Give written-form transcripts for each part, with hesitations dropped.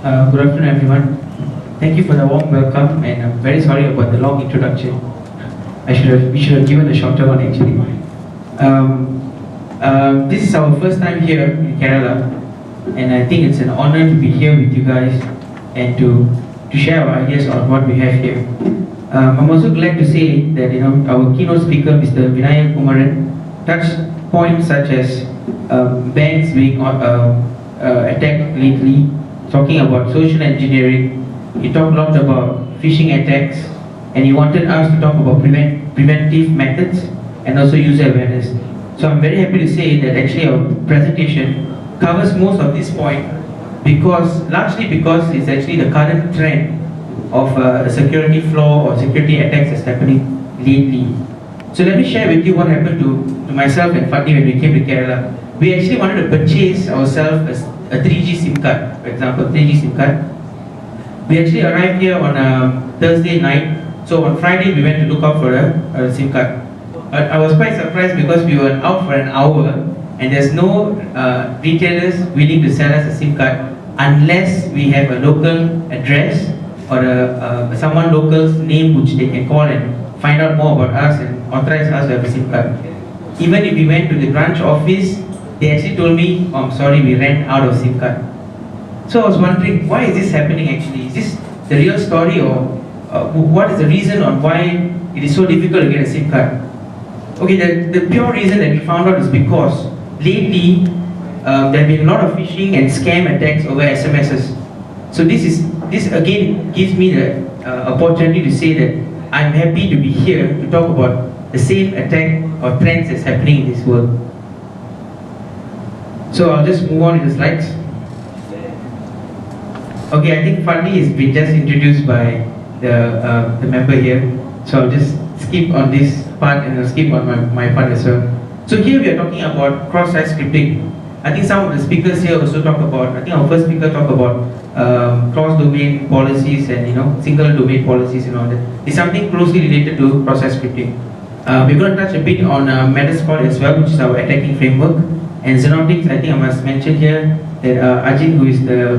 Good afternoon, everyone. Thank you for the warm welcome, and I'm very sorry about the long introduction. We should have given a shorter one actually. This is our first time here in Kerala, and I think it's an honor to be here with you guys and to share our ideas on what we have here. I'm also glad to say that our keynote speaker, Mr. Vinayak Kumaran, touched points such as banks being attacked lately, talking about social engineering. He talked a lot about phishing attacks, and he wanted us to talk about preventive methods and also user awareness. So I'm very happy to say that actually our presentation covers most of this point largely because it's actually the current trend of a security flaw or security attacks that's happening lately. So let me share with you what happened to myself and Fadi when we came to Kerala. We actually wanted to purchase ourselves a 3G SIM card, for example, 3G SIM card. We actually arrived here on a Thursday night, so on Friday we went to look out for a SIM card. But I was quite surprised because we were out for an hour and there's no retailers willing to sell us a SIM card unless we have a local address or someone local's name which they can call and find out more about us and authorize us to have a SIM card. Even if we went to the branch office, they actually told me, oh, I'm sorry, we ran out of SIM card. So I was wondering, why is this happening actually? Is this the real story, or what is the reason on why it is so difficult to get a SIM card? Okay, the pure reason that we found out is because lately there have been a lot of phishing and scam attacks over SMSs. So this again gives me the opportunity to say that I'm happy to be here to talk about the same attack or trends that's happening in this world. So I'll just move on to the slides. Okay, I think Fadi has been just introduced by the member here. So I'll just skip on this part and I'll skip on my part as well. So here we are talking about cross-site scripting. I think some of the speakers here also talk about, I think our first speaker talked about cross-domain policies and single domain policies and all that. It's something closely related to cross-site scripting. We're going to touch a bit on Meterpreter as well, which is our attacking framework. And Xenotix, I think I must mention here that Ajin, who is the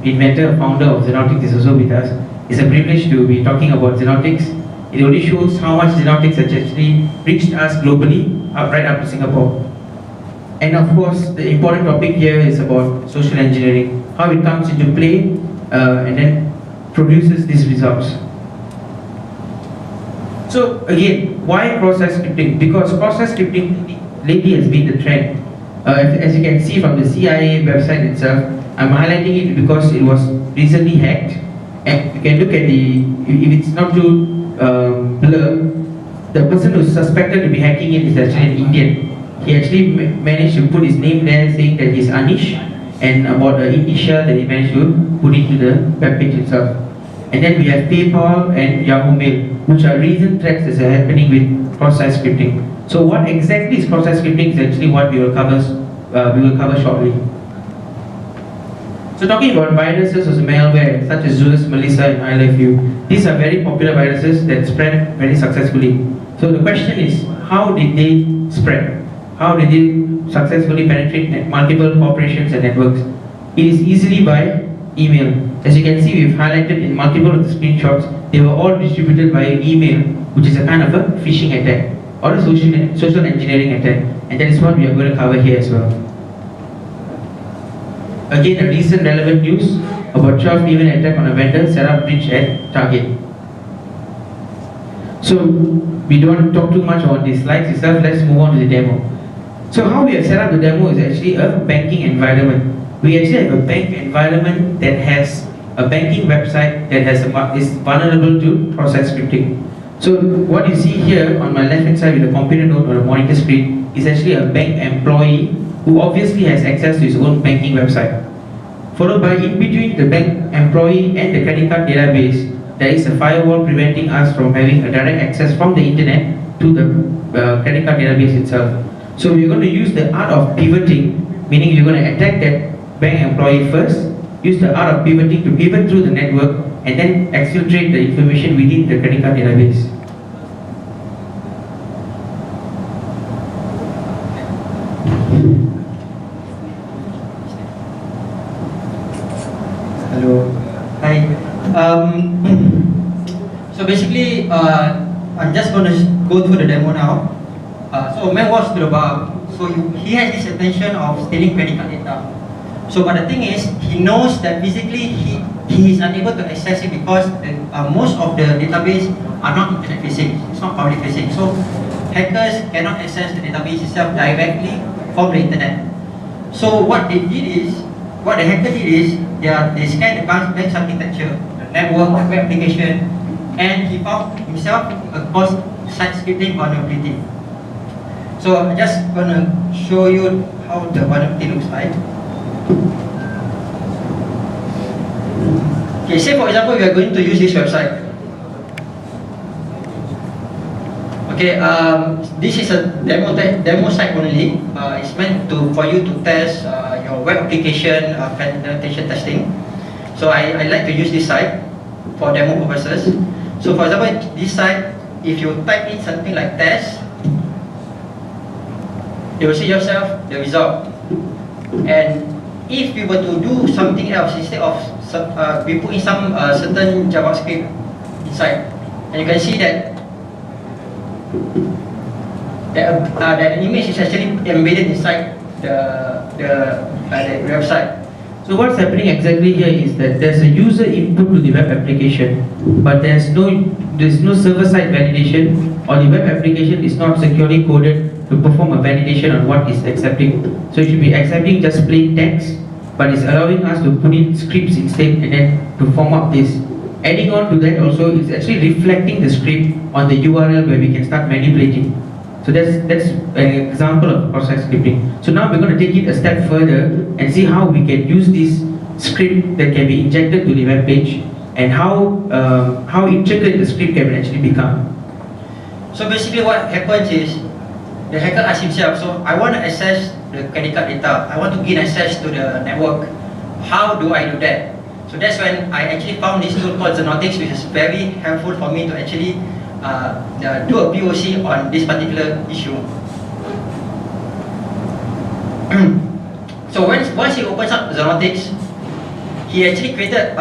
inventor, founder of Xenotix, is also with us. It's a privilege to be talking about Xenotix. It only shows how much Xenotix has actually reached us globally, right up to Singapore. And of course, the important topic here is about social engineering, how it comes into play and then produces these results. So again, why cross-site scripting? Because cross-site scripting lately has been the trend. As you can see from the CIA website itself, I'm highlighting it because it was recently hacked. And you can look at if it's not too blur, the person who's suspected to be hacking it is actually an Indian. He actually managed to put his name there saying that he's Anish, and about the initial that he managed to put into the webpage itself. And then we have PayPal and Yahoo Mail, which are recent threats that are happening with cross-site scripting. So what exactly is cross-site scripting is actually what we will cover shortly. So talking about viruses or malware such as Zeus, Melissa and I Love You, these are very popular viruses that spread very successfully. So the question is, how did they spread? How did they successfully penetrate multiple corporations and networks? It is easily by email. As you can see, we've highlighted in multiple of the screenshots, they were all distributed via email, which is a kind of a phishing attack or a social engineering attack, and that is what we are going to cover here as well. Again, a recent relevant news about 12 email attack on a vendor setup breach at Target. So we don't want to talk too much on these slides itself. Let's move on to the demo. So how we have set up the demo is actually a banking environment. We actually have a bank environment that has a banking website that is vulnerable to cross-site scripting. So what you see here on my left hand side with the computer node or the monitor screen is actually a bank employee who obviously has access to his own banking website. Followed by, in between the bank employee and the credit card database, there is a firewall preventing us from having a direct access from the internet to the credit card database itself. So we're going to use the art of pivoting, meaning you're going to attack that bank employee first, use the art of pivoting to pivot through the network, and then exfiltrate the information within the credit card database. Hello. basically, I'm just going to go through the demo now. So man was to the bar. So he has this intention of stealing credit card data. So but the thing is, he knows that physically he is unable to access it because most of the database are not internet facing. It's not public facing. So hackers cannot access the database itself directly from the internet. So what they did is, what the hacker did is, they scanned the bank architecture, the network, the web application, and he found himself a cross-site scripting vulnerability. So I'm just gonna show you how the vulnerability looks like. Okay, say for example we are going to use this website. Okay, this is a demo site only. It's meant for you to test your web application penetration testing. So I like to use this site for demo purposes. So for example, this site, if you type in something like test, you will see yourself the result. And if we were to do something else, instead of we put in some certain JavaScript inside, and you can see that the image is actually embedded inside the website. So what's happening exactly here is that there's a user input to the web application, but there's no server-side validation, or the web application is not securely coded to perform a validation on what it's accepting. So it should be accepting just plain text, but it's allowing us to put in scripts instead and then to form up this. Adding on to that also, it's actually reflecting the script on the URL where we can start manipulating. So that's an example of cross-site scripting. So now we're going to take it a step further and see how we can use this script that can be injected to the web page, and how intricate the script can actually become. So basically what happens is, the hacker asks himself, so I want to access the credit card data, I want to gain access to the network. How do I do that? So that's when I actually found this tool called Xenotix, which is very helpful for me to actually do a POC on this particular issue. So once he opens up Xenotix, he actually created,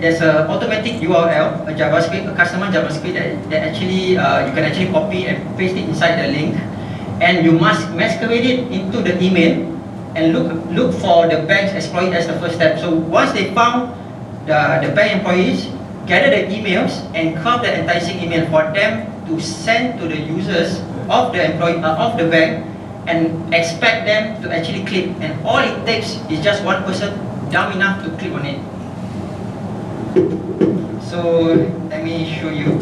there's an automatic URL, a JavaScript, a customer JavaScript that actually you can actually copy and paste it inside the link, and you must masquerade it into the email and look for the bank's exploit as the first step. So once they found the bank employees, gather the emails and craft the enticing email for them to send to the users of the bank, and expect them to actually click. And all it takes is just one person dumb enough to click on it. So let me show you.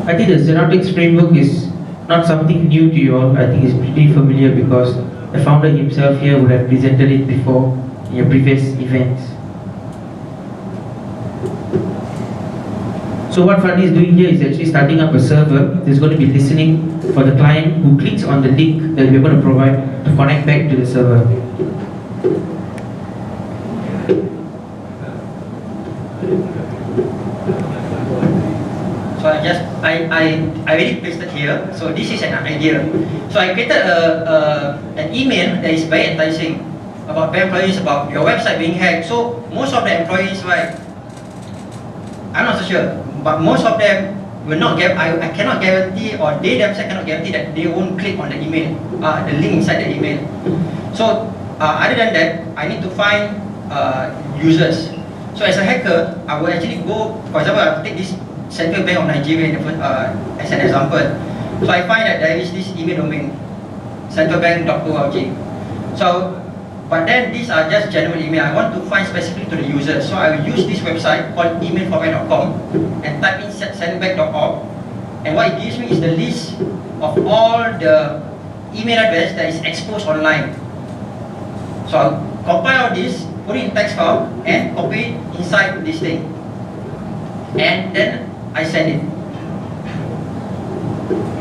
I think the Xenotix framework is not something new to you all. I think it's pretty familiar because the founder himself here would have presented it before in your previous events. So what Fadi is doing here is actually starting up a server that's going to be listening for the client who clicks on the link that we're going to provide to connect back to the server. So I already pasted here. So this is an idea. So I created an email that is very enticing about bank employees, about your website being hacked. So most of the employees, right, I'm not so sure, but most of them will not get. I cannot guarantee, or they themselves cannot guarantee that they won't click on the email, the link inside the email. So other than that, I need to find users. So as a hacker, I will actually go. For example, I'll take this Central Bank of Nigeria as an example. So I find that there is this email domain, centralbank.org. So, but then these are just general email. I want to find specifically to the user. So I will use this website called emailformat.com and type in centralbank.org. And what it gives me is the list of all the email address that is exposed online. So I'll compile all this, put it in text file, and copy it inside this thing. And then I send it.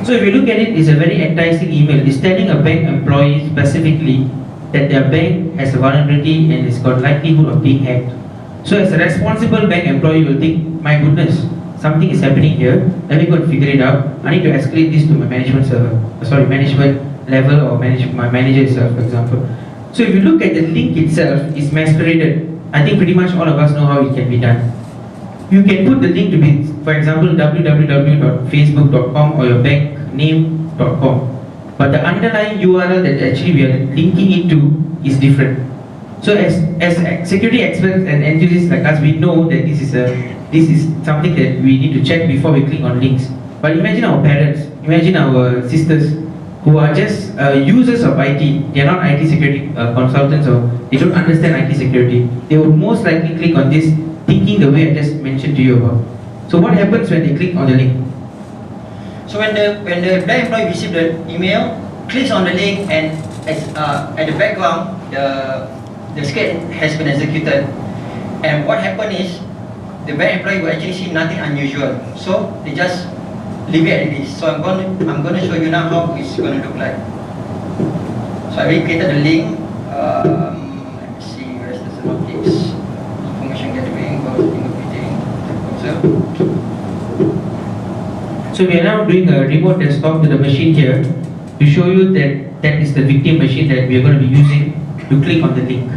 So if you look at it, it's a very enticing email. It's telling a bank employee specifically that their bank has a vulnerability and it's got likelihood of being hacked. So as a responsible bank employee, you will think, my goodness, something is happening here. Let me go and figure it out. I need to escalate this to my management server. Management level or my manager itself, for example. So if you look at the link itself, it's masqueraded. I think pretty much all of us know how it can be done. You can put the link to be, for example, www.facebook.com or your bankname.com. But the underlying URL that actually we are linking it to is different. So as security experts and enthusiasts like us, we know that this is something that we need to check before we click on links. But imagine our parents, imagine our sisters who are just users of IT. They are not IT security consultants, or they don't understand IT security. They will most likely click on this thinking the way I just mentioned to you about. So what happens when they click on the link? So when the bank employee receives the email, clicks on the link, and at the background, the script has been executed. And what happened is, the bank employee will actually see nothing unusual. So they just leave it at this. So I'm going to show you now how it's going to look like. So I already created the link. Let me see, where's the Xenotix? Information gathering, fingerprinting. So we are now doing a remote desktop to the machine here to show you that that is the victim machine that we are going to be using to click on the link.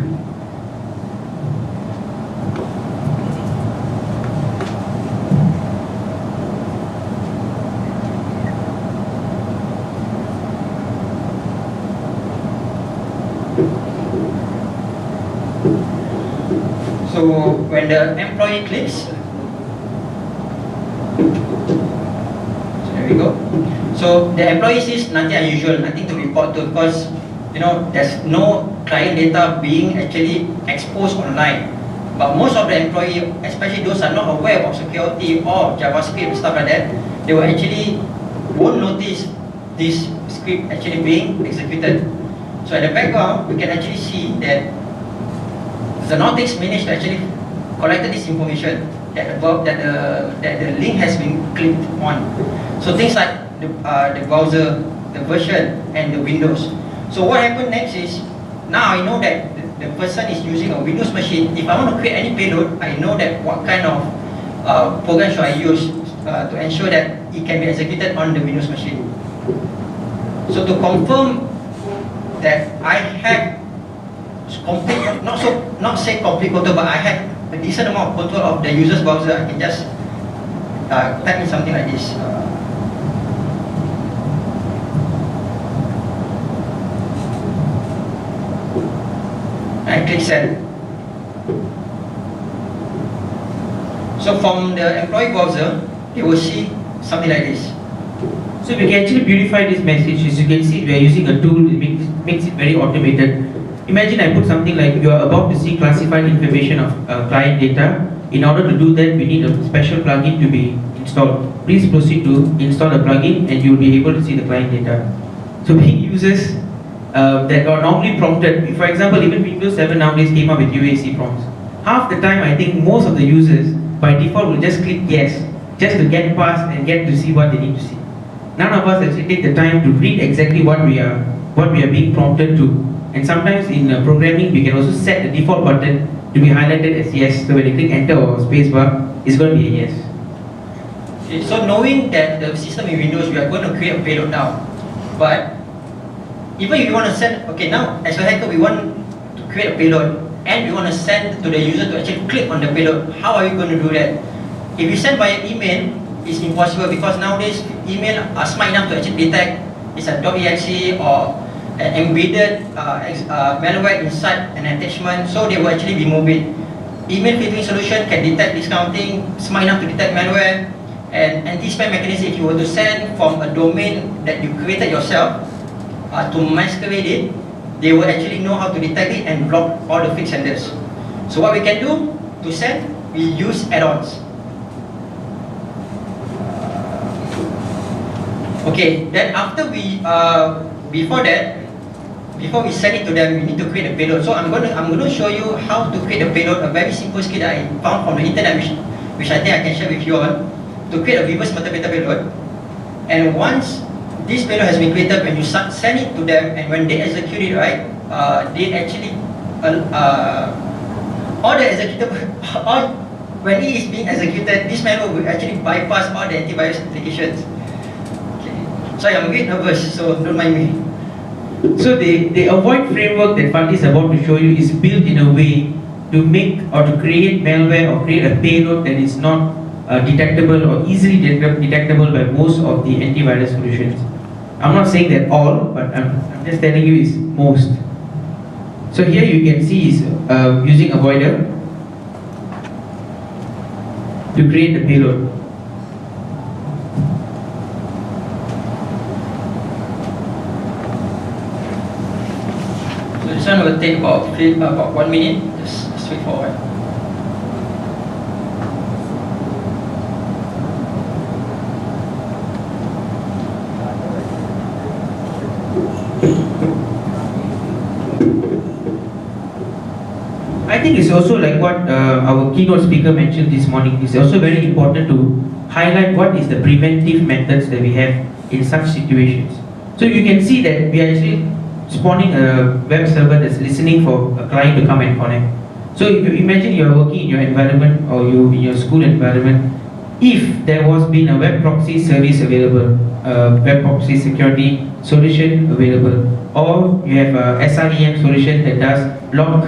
So when the employee clicks, so there we go. So the employee sees nothing unusual, nothing to report to, because there's no client data being actually exposed online. But most of the employee, especially those are not aware about security or JavaScript and stuff like that, they will actually won't notice this script actually being executed. So at the background, we can actually see that Xenotix managed to actually collected this information that the link has been clicked on. So things like the browser, the version, and the Windows. So what happened next is, now I know that the person is using a Windows machine. If I want to create any payload, I know that what kind of program should I use to ensure that it can be executed on the Windows machine. So to confirm that I have complete, not say complete control, but I have a decent amount of control of the user's browser, I can just type in something like this. I click send. So from the employee browser, they will see something like this. So we can actually beautify this message. As you can see, we are using a tool that makes it very automated. Imagine I put something like, you are about to see classified information of client data. In order to do that, we need a special plugin to be installed. Please proceed to install the plugin and you will be able to see the client data. So we users that are normally prompted, for example, even Windows 7 nowadays came up with UAC prompts. Half the time, I think most of the users by default will just click yes, just to get past and get to see what they need to see. None of us actually take the time to read exactly what we are being prompted to. And sometimes in programming, we can also set the default button to be highlighted as yes. So when you click enter or spacebar, it's going to be a yes. Okay, so knowing that the system in Windows, we are going to create a payload now. But even if you want to send, okay, now as a hacker, we want to create a payload and we want to send to the user to actually click on the payload. How are you going to do that? If you send via email, it's impossible, because nowadays email are smart enough to actually detect it's a .exe or an embedded malware inside an attachment, so they will actually remove it. Email filtering solution can detect this kind of thing, smart enough to detect malware, and anti-spam mechanism, if you were to send from a domain that you created yourself to masquerade it, they will actually know how to detect it and block all the fake senders. So what we can do to send, we use add-ons. Okay, then after we, before we send it to them, we need to create a payload. So I'm going to show you how to create a payload, a very simple skill that I found from the internet, which I think I can share with you all, to create a reverse Meterpreter payload. And once this payload has been created, when you send it to them, and when they execute it, right, they actually all the when it is being executed, this malware will actually bypass all the antivirus applications. Okay. Sorry, I'm a bit nervous, so don't mind me. So the avoid framework that Fandi is about to show you is built in a way to make or to create malware or create a payload that is not detectable or easily detectable by most of the antivirus solutions. I'm not saying that all, but I'm just telling you is most. So here you can see is using avoider to create the payload. So this one will take about 1 minute. Just straightforward. I think it's also like what our keynote speaker mentioned this morning. It's also very important to highlight what is the preventive methods that we have in such situations. So you can see that we are actually spawning a web server that's listening for a client to come and connect. So if you imagine you are working in your environment or you in your school environment, if there was been a web proxy service available, web proxy security solution available, or you have a SREM solution that does log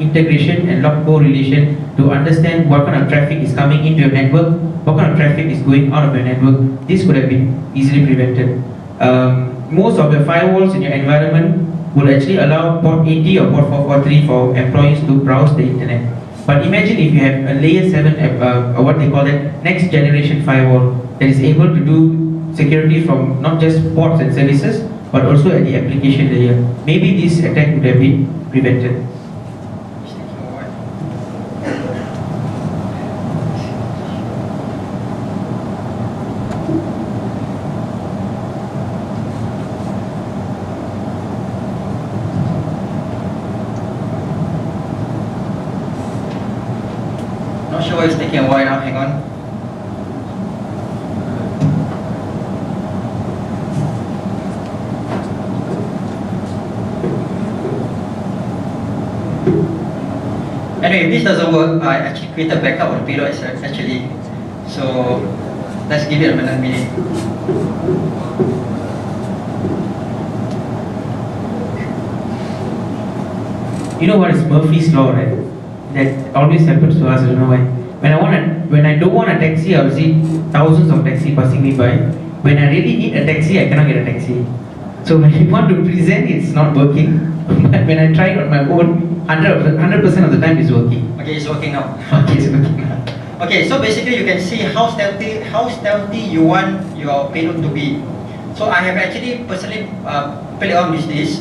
integration and log correlation to understand what kind of traffic is coming into your network, what kind of traffic is going out of your network, this could have been easily prevented. Most of the firewalls in your environment will actually allow port 80 or port 443 for employees to browse the internet. But imagine if you have a layer 7, what they call it, next generation firewall that is able to do security from not just ports and services, but also at the application layer. Maybe this attack would have been prevented. Not sure why it's taking a while now, hang on. Anyway, if this doesn't work, I actually created a backup of the payload actually. So let's give it another minute. You know what is Murphy's law, right? That always happens to us, I don't know why. When I don't want a taxi, I'll see thousands of taxis passing me by. When I really need a taxi, I cannot get a taxi. So when I want to present, it's not working. But when I try it on my own, 100% of the time it's working. Okay, it's working now. Okay, it's working now. Okay, so basically you can see how stealthy you want your payload to be. So I have actually personally played around with this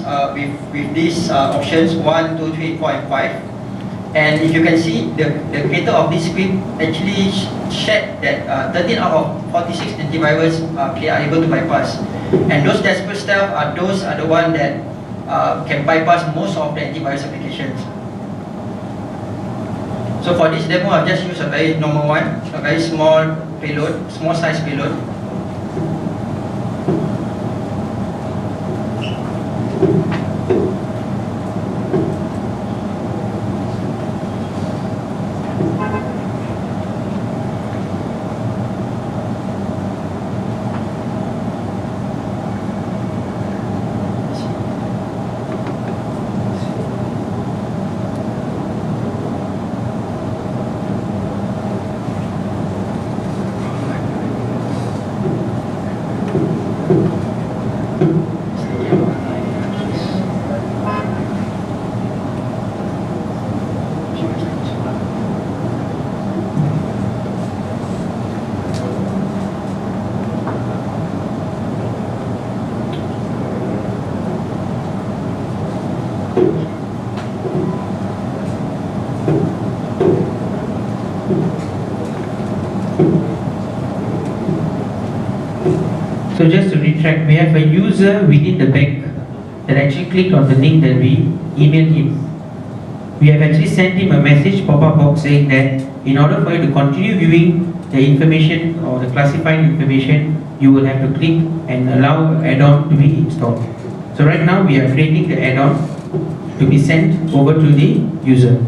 with these options 1, 2, 3, 4, and 5. And if you can see, the creator of this script actually shared that 13 out of 46 antivirus are able to bypass. And those desperate stealth are the ones that can bypass most of the antivirus applications. So for this demo, I've just used a very normal one, a very small payload, small size payload. So just to retract, we have a user within the bank that actually clicked on the link that we emailed him. We have actually sent him a message pop-up box saying that in order for you to continue viewing the information or the classified information, you will have to click and allow add-on to be installed. So right now we are creating the add-on to be sent over to the user.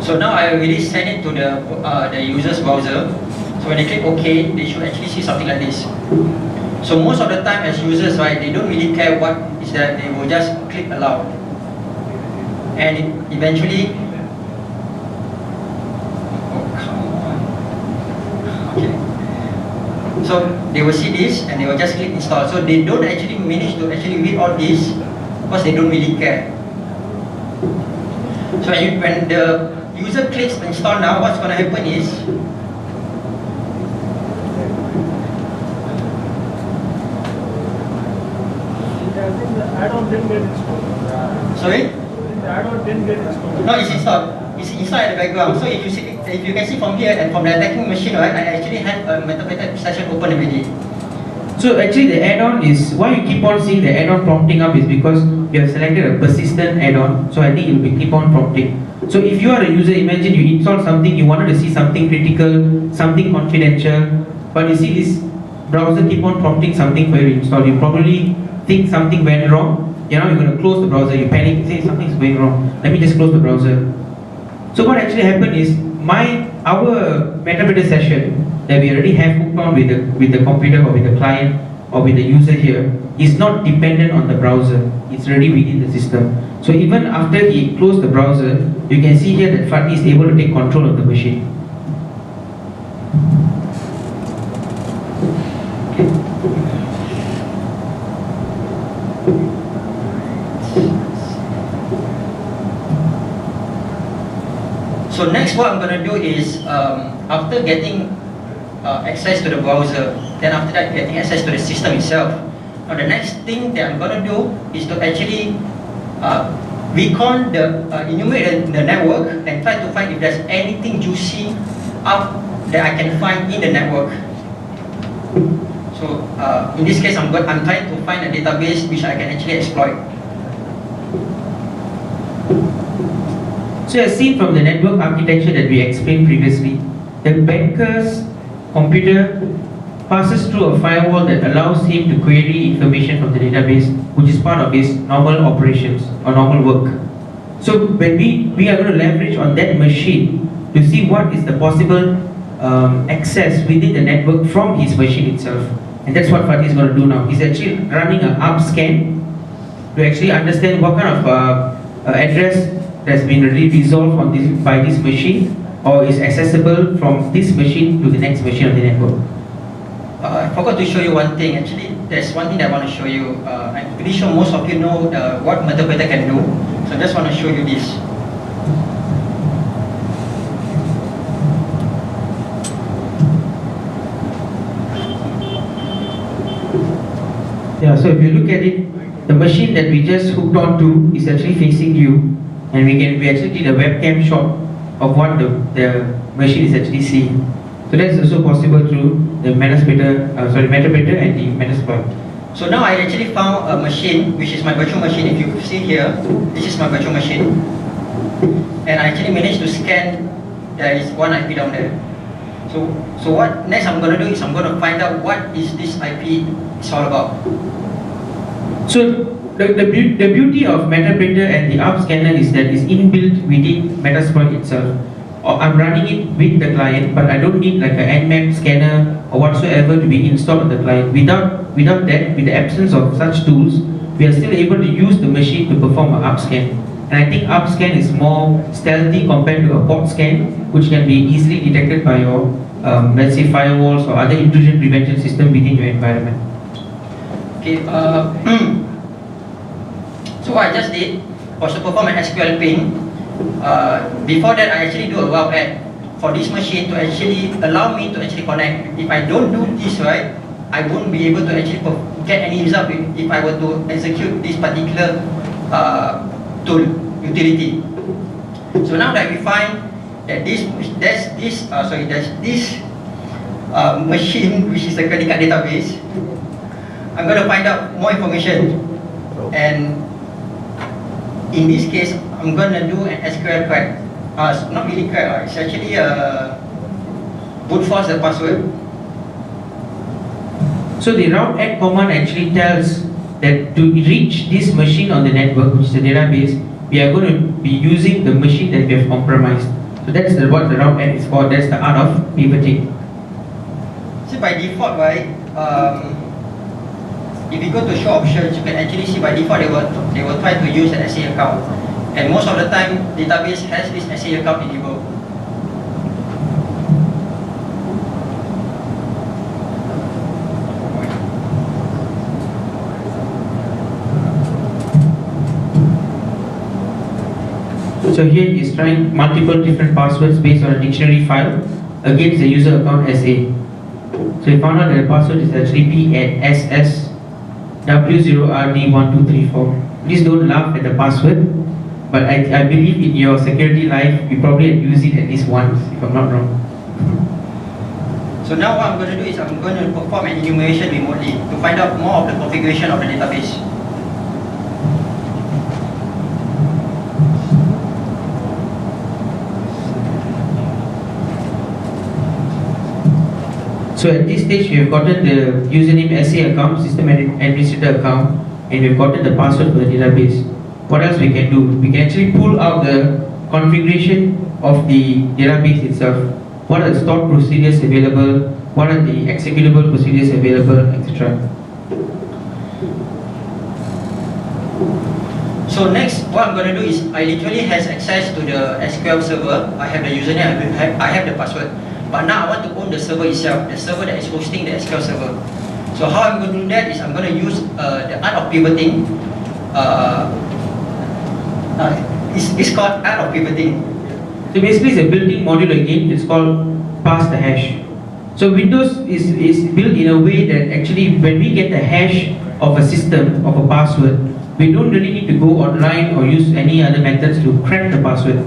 So now I already send it to the user's browser. So when they click OK, they should actually see something like this. So most of the time as users, right, they don't really care what is that, they will just click allow. And eventually, oh come on, okay. So they will see this and they will just click install. So they don't actually manage to actually read all this because they don't really care. So when the user clicks install now, what's going to happen is the add-on didn't get installed. sorry? The add-on didn't get installed. No, it's installed. It's installed at the background. So if you can see from here and from the attacking machine, right, I actually have a Meterpreter session open already. So actually the add-on is, why you keep on seeing the add-on prompting up is because you have selected a persistent add-on. So I think it will be keep on prompting. So if you are a user, imagine you install something, you wanted to see something critical, something confidential, but you see this browser keep on prompting something for you to install. You probably think something went wrong. You know, you're going to close the browser, you panic, say something's going wrong. Let me just close the browser. So what actually happened is our Meterpreter session that we already have hooked on with the computer or with the client or with the user here is not dependent on the browser. It's already within the system. So even after he closed the browser, you can see here that Fatih is able to take control of the machine. So next what I'm going to do is, after getting access to the browser, then after that getting access to the system itself, now the next thing that I'm going to do is to actually recon enumerate the network and try to find if there's anything juicy up that I can find in the network. So in this case, I'm trying to find a database which I can actually exploit. So as seen from the network architecture that we explained previously, the banker's computer passes through a firewall that allows him to query information from the database, which is part of his normal operations or normal work. So when we are going to leverage on that machine to see what is the possible access within the network from his machine itself. And that's what Fatih is going to do now. He's actually running an ARP scan to actually understand what kind of address that's been already resolved on by this machine or is accessible from this machine to the next machine on the network. I forgot to show you one thing. Actually, there's one thing that I want to show you. I'm pretty sure most of you know what Meterpreter can do. So I just want to show you this. Yeah, so if you look at it, the machine that we just hooked on to is actually facing you, and we actually did a webcam shot of what the machine is actually seeing. So that's also possible through the Meterpreter and the Metasploit. So now I actually found a machine, which is my virtual machine. If you see here, this is my virtual machine, and I actually managed to scan. There is one IP down there. So what next I'm going to do is I'm going to find out what is this IP is all about. So the beauty of Meterpreter and the ARP scanner is that it's inbuilt within Metasploit itself. I'm running it with the client, but I don't need like an Nmap scanner or whatsoever to be installed on the client. Without that, with the absence of such tools, we are still able to use the machine to perform an ARP scan. And I think ARP scan is more stealthy compared to a port scan, which can be easily detected by your, let's say, firewalls or other intrusion prevention system within your environment. Okay. So what I just did was to perform an SQL ping. Before that, I actually do a WAF add for this machine to actually allow me to actually connect. If I don't do this right, I won't be able to actually get any result if I were to execute this particular tool utility. So now that we find that there's this machine which is a credit card database, I'm going to find out more information, and in this case I'm going to do an SQL crack. Not really crack, it's actually brute force the password. So the route add command actually tells that to reach this machine on the network, which is the database, we are going to be using the machine that we have compromised. So that's what the route N is for. That's the art of pivoting. So by default, right, if you go to show options, you can actually see by default they will try to use an SA account, and most of the time database has this SA account enabled. So here he is trying multiple different passwords based on a dictionary file against the user account SA. So he found out that the password is actually PSSW0RD1234. Please don't laugh at the password, but I believe in your security life, you probably have used it at least once, if I'm not wrong. So now what I'm going to do is I'm going to perform an enumeration remotely to find out more of the configuration of the database. So at this stage, we have gotten the username SA account, system administrator account, and we've gotten the password for the database. What else we can do? We can actually pull out the configuration of the database itself. What are the stored procedures available? What are the executable procedures available, etc. So next, what I'm going to do is I literally has access to the SQL server. I have the username, I have the password. But now I want to own the server itself, the server that is hosting the SQL server. So how I'm going to do that is I'm going to use the art of pivoting. It's called art of pivoting. So basically it's a built-in module again, it's called pass the hash. So Windows is built in a way that actually when we get the hash of a system, of a password, we don't really need to go online or use any other methods to crack the password.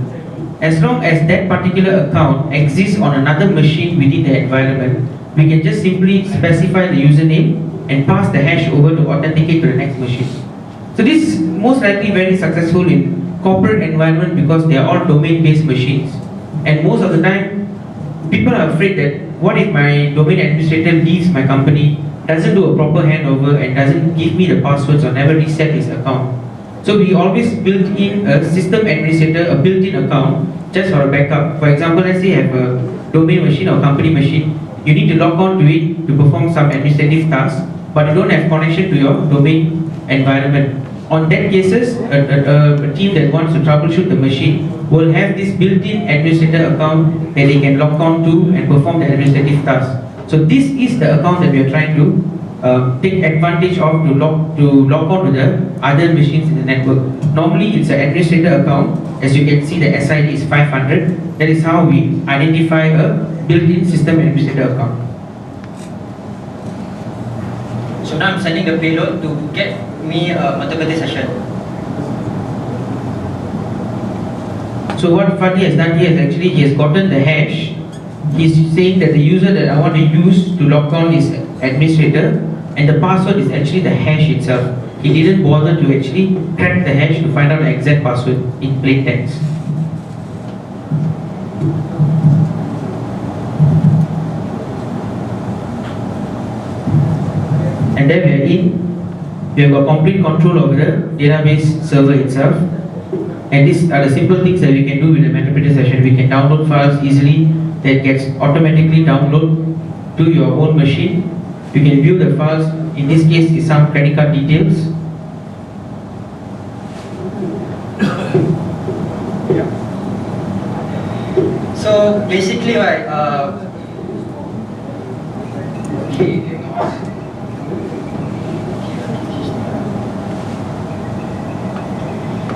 As long as that particular account exists on another machine within the environment, we can just simply specify the username and pass the hash over to authenticate to the next machine. So this is most likely very successful in corporate environment because they are all domain-based machines. And most of the time, people are afraid that what if my domain administrator leaves my company, doesn't do a proper handover and doesn't give me the passwords or never reset his account. So we always built in a system administrator, a built-in account just for a backup. For example, let's say you have a domain machine or company machine, you need to log on to it to perform some administrative tasks, but you don't have connection to your domain environment. On that cases, a team that wants to troubleshoot the machine will have this built-in administrator account that they can log on to and perform the administrative tasks. So this is the account that we are trying to take advantage of to log on to the other machines in the network. Normally it's an administrator account. As you can see, the SID is 500. That is how we identify a built-in system administrator account. So now I'm sending the payload to get me a Meterpreter session. So what Fatih has done here is actually he has gotten the hash. He's saying that the user that I want to use to log on is administrator, and the password is actually the hash itself. He didn't bother to actually crack the hash to find out the exact password in plain text. And then we are in. We have got complete control over the database server itself. And these are the simple things that we can do with the Meterpreter session. We can download files easily that gets automatically downloaded to your own machine. You can view the files. In this case, is some credit card details. So basically, right, okay.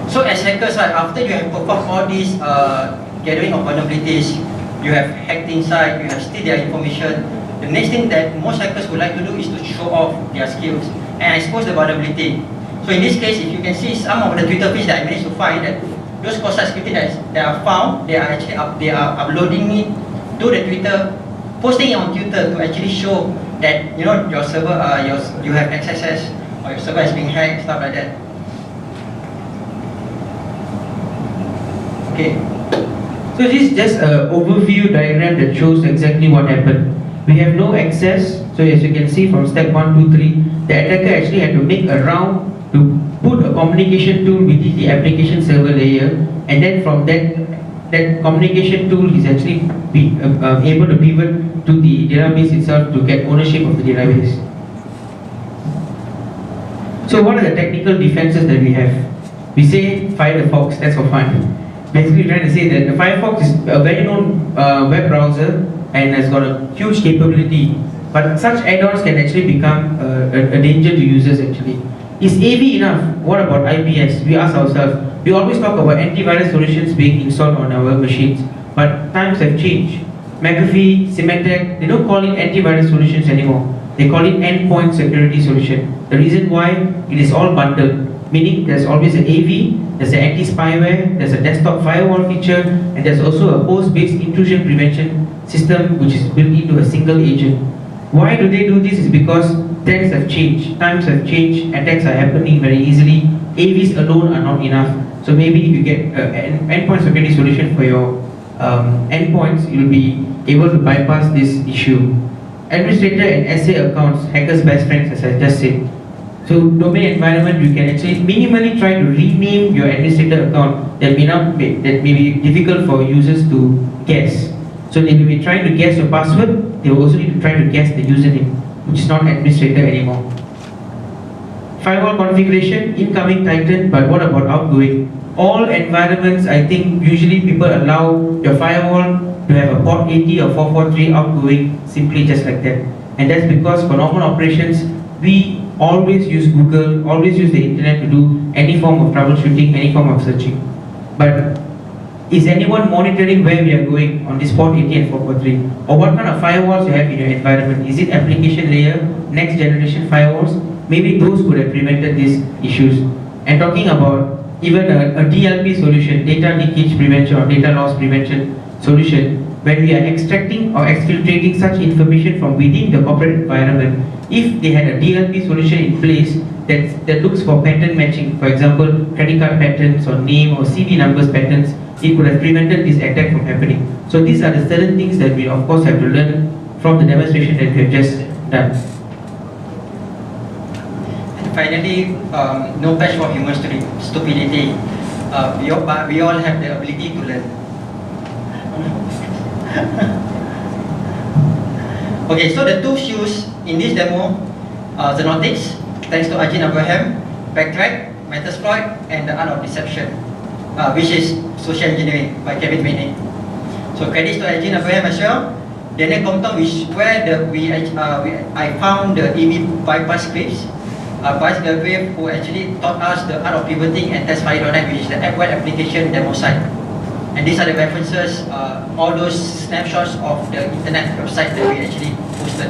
So as hackers, right, after you have performed all these gathering of vulnerabilities, you have hacked inside, you have stealed their information, the next thing that most hackers would like to do is to show off their skills and expose the vulnerability. So in this case, if you can see some of the Twitter feeds that I managed to find, that those cross-site scripting that are found, they are actually uploading it to the Twitter, posting it on Twitter to actually show that your server you have XSS or your server is being hacked, stuff like that. Okay. So this is just an overview diagram that shows exactly what happened. We have no access, so as you can see from step 1, 2, 3, the attacker actually had to make a round to put a communication tool within the application server layer, and then from that that communication tool is actually able to pivot to the database itself to get ownership of the database. So what are the technical defenses that we have? We say fire the fox, that's for fun. Basically trying to say that the Firefox is a well-known web browser and has got a huge capability, but such add-ons can actually become a danger to users actually. Is AV enough? What about IPS? We ask ourselves. We always talk about antivirus solutions being installed on our machines, but times have changed. McAfee, Symantec, they don't call it antivirus solutions anymore. They call it endpoint security solution. The reason why, it is all bundled, meaning there's always an AV, there's an anti-spyware, there's a desktop firewall feature, and there's also a host-based intrusion prevention system which is built into a single agent. Why do they do this? Is because trends have changed, times have changed, attacks are happening very easily, AVs alone are not enough. So maybe if you get an endpoint security solution for your endpoints, you'll be able to bypass this issue. Administrator and SA accounts, hackers' best friends, as I just said. So domain environment, you can actually minimally try to rename your administrator account that may be difficult for users to guess. So they will be trying to guess your password, they will also need to try to guess the username, which is not administrator anymore. Firewall configuration, incoming Titan, but what about outgoing? All environments, I think usually people allow your firewall to have a port 80 or 443 outgoing, simply just like that. And that's because for normal operations, we always use Google, always use the internet to do any form of troubleshooting, any form of searching. But is anyone monitoring where we are going on this port 80 and 443? Or what kind of firewalls you have in your environment? Is it application layer, next generation firewalls? Maybe those could have prevented these issues. And talking about even a DLP solution, data leakage prevention or data loss prevention solution, when we are extracting or exfiltrating such information from within the corporate environment, if they had a DLP solution in place that looks for pattern matching, for example, credit card patterns or name or CV numbers patterns, it could have prevented this attack from happening. So these are the certain things that we of course have to learn from the demonstration that we have just done. And finally, no patch for human stupidity. We all have the ability to learn. Okay, so the tools used in this demo are Xenotix, thanks to Ajin Abraham, Backtrack, Metasploit, and the Art of Deception, which is social engineering by Kevin Maynard. So credits to Ajin Abraham as well. Daniel Compton, which where I found the EV bypass scripts. Bryce Galbraith, who actually taught us the art of pivoting and testfire.net, which is the web application demo site. And these are the references, all those snapshots of the internet website that we actually posted.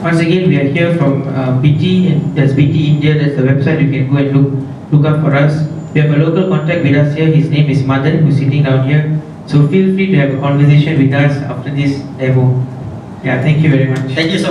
Once again, we are here from BT, and that's BT India, that's the website you can go and look up for us. We have a local contact with us here, his name is Madan, who's sitting down here. So feel free to have a conversation with us after this demo. Yeah, thank you very much. Thank you so much.